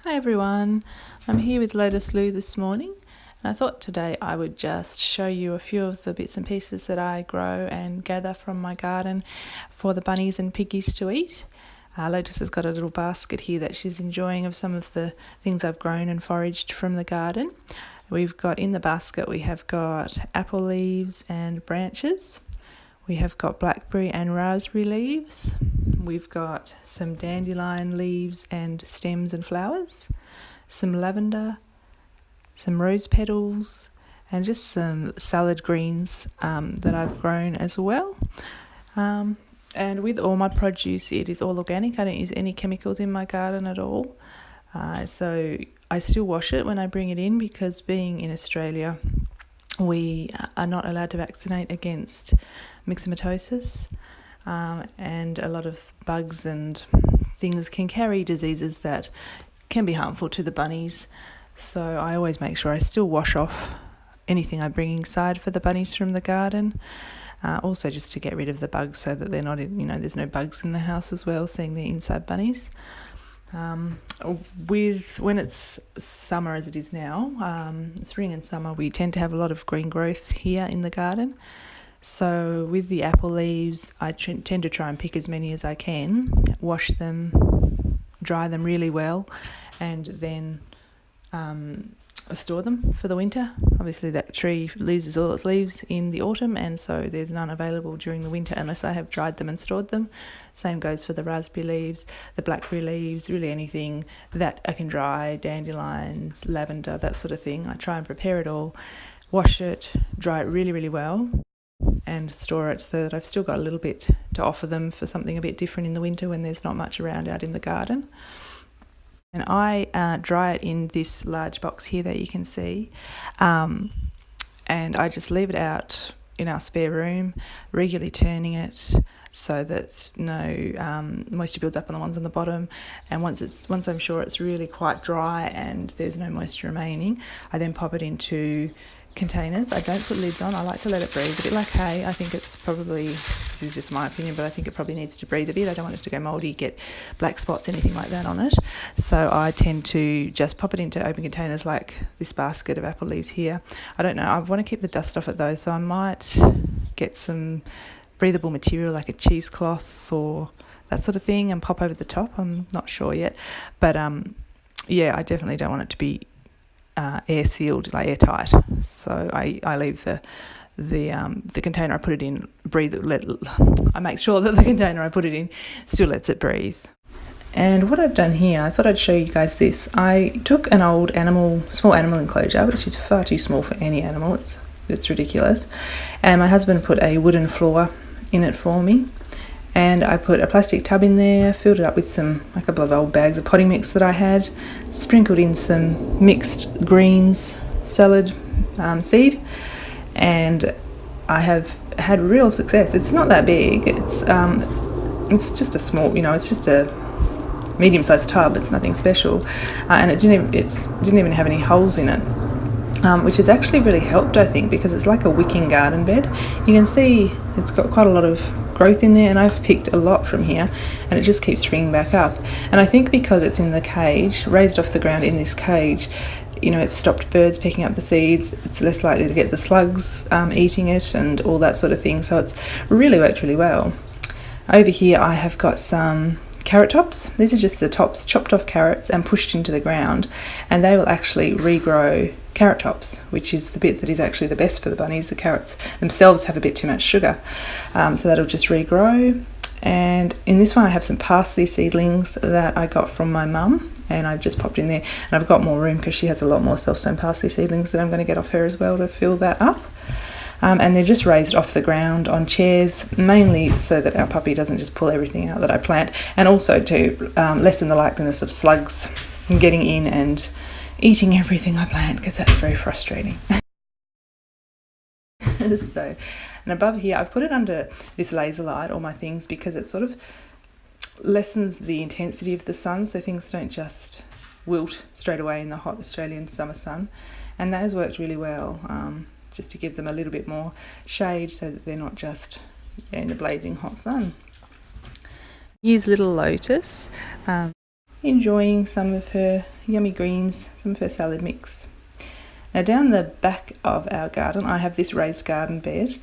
Hi everyone, I'm here with Lotus Lou this morning, and I thought today I would just show you a few of the bits and pieces that I grow and gather from my garden for the bunnies and piggies to eat. Lotus has got a little basket here that she's enjoying of some of the things I've grown and foraged from the garden. We've got in the basket, we have got apple leaves and branches. We have got blackberry and raspberry leaves. We've got some dandelion leaves and stems and flowers, some lavender, some rose petals, and just some salad greens that I've grown as well. And with all my produce, it is all organic. I don't use any chemicals in my garden at all. So I still wash it when I bring it in, because being in Australia, we are not allowed to vaccinate against myxomatosis, and a lot of bugs and things can carry diseases that can be harmful to the bunnies. So I always make sure I still wash off anything I bring inside for the bunnies from the garden. Also just to get rid of the bugs so that they're not, there's no bugs in the house as well, seeing the inside bunnies. When it's summer as it is now, spring and summer, we tend to have a lot of green growth here in the garden. So with the apple leaves, I tend to try and pick as many as I can, wash them, dry them really well, and then store them for the winter. Obviously that tree loses all its leaves in the autumn, and so there's none available during the winter unless I have dried them and stored them. Same goes for the raspberry leaves, the blackberry leaves, really anything that I can dry, dandelions, lavender, that sort of thing. I try and prepare it all, wash it, dry it really, really well, and store it so that I've still got a little bit to offer them for something a bit different in the winter when there's not much around out in the garden. And I dry it in this large box here that you can see, and I just leave it out in our spare room, regularly turning it so that no moisture builds up on the ones on the bottom. And once I'm sure it's really quite dry and there's no moisture remaining, I then pop it into containers. I don't put lids on. I like to let it breathe a bit like hay. I think it's probably, this is just my opinion, but I think it probably needs to breathe a bit. I don't want it to go mouldy, get black spots, anything like that on it. So I tend to just pop it into open containers like this basket of apple leaves here. I don't know, I want to keep the dust off it though, so I might get some breathable material like a cheesecloth or that sort of thing and pop over the top. I'm not sure yet, but yeah, I definitely don't want it to be air sealed, like airtight. So I leave the container I put it in I make sure that the container I put it in still lets it breathe. And what I've done here, I thought I'd show you guys this. I took an old small animal enclosure, which is far too small for any animal. It's ridiculous. And my husband put a wooden floor in it for me. And I put a plastic tub in there, filled it up with a couple of old bags of potting mix that I had, sprinkled in some mixed greens salad seed, and I have had real success. It's not that big. It's just a small, it's just a medium-sized tub. It's nothing special, and it didn't even have any holes in it. Which has actually really helped, I think, because it's like a wicking garden bed. You can see it's got quite a lot of growth in there, and I've picked a lot from here, and it just keeps springing back up. And I think because it's in the cage, raised off the ground in this cage, it's stopped birds picking up the seeds, it's less likely to get the slugs eating it and all that sort of thing. So it's really worked really well. Over here I have got some carrot tops. These are just the tops, chopped off carrots and pushed into the ground, and they will actually regrow carrot tops, which is the bit that is actually the best for the bunnies. The carrots themselves have a bit too much sugar, so that'll just regrow. And in this one I have some parsley seedlings that I got from my mum, and I've just popped in there, and I've got more room because she has a lot more self-sown parsley seedlings that I'm going to get off her as well to fill that up. And they're just raised off the ground on chairs, mainly so that our puppy doesn't just pull everything out that I plant, and also to lessen the likeliness of slugs getting in and eating everything I plant, because that's very frustrating. So, and above here I've put it under this laser light, all my things, because it sort of lessens the intensity of the sun, so things don't just wilt straight away in the hot Australian summer sun, and that has worked really well. Just to give them a little bit more shade so that they're not just in the blazing hot sun. Here's little Lotus, enjoying some of her yummy greens, some of her salad mix. Now down the back of our garden, I have this raised garden bed.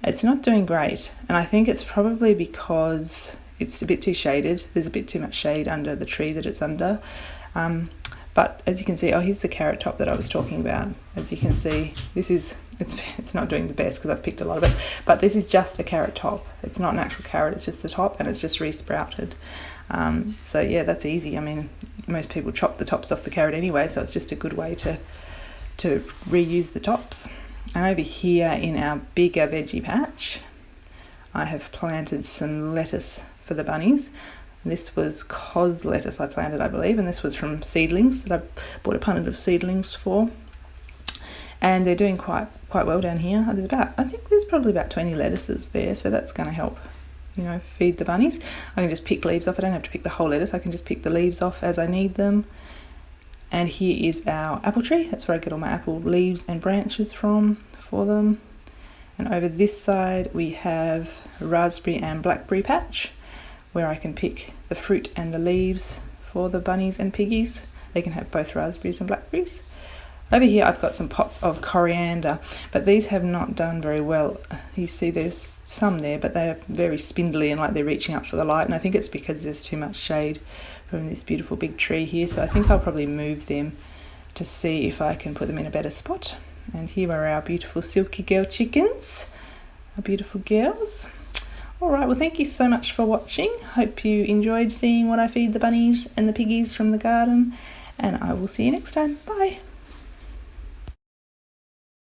It's not doing great, and I think it's probably because it's a bit too shaded. There's a bit too much shade under the tree that it's under. But as you can see, here's the carrot top that I was talking about. As you can see, it's not doing the best because I've picked a lot of it, but this is just a carrot top. It's not an actual carrot, it's just the top, and it's just re-sprouted. So yeah, that's easy. I mean, most people chop the tops off the carrot anyway, so it's just a good way to reuse the tops. And over here in our bigger veggie patch, I have planted some lettuce for the bunnies. This was cos lettuce I planted, I believe, and this was from seedlings that I bought a punnet of seedlings for. And they're doing quite well down here. I think there's probably about 20 lettuces there, so that's going to help, feed the bunnies. I can just pick leaves off. I don't have to pick the whole lettuce. I can just pick the leaves off as I need them. And here is our apple tree. That's where I get all my apple leaves and branches for them. And over this side we have a raspberry and blackberry patch, where I can pick the fruit and the leaves for the bunnies and piggies. They can have both raspberries and blackberries. Over here I've got some pots of coriander, but these have not done very well. You see there's some there, but they're very spindly and like they're reaching up for the light, and I think it's because there's too much shade from this beautiful big tree here, so I think I'll probably move them to see if I can put them in a better spot. And here are our beautiful silky girl chickens, our beautiful girls. Alright, well thank you so much for watching. Hope you enjoyed seeing what I feed the bunnies and the piggies from the garden, and I will see you next time. Bye!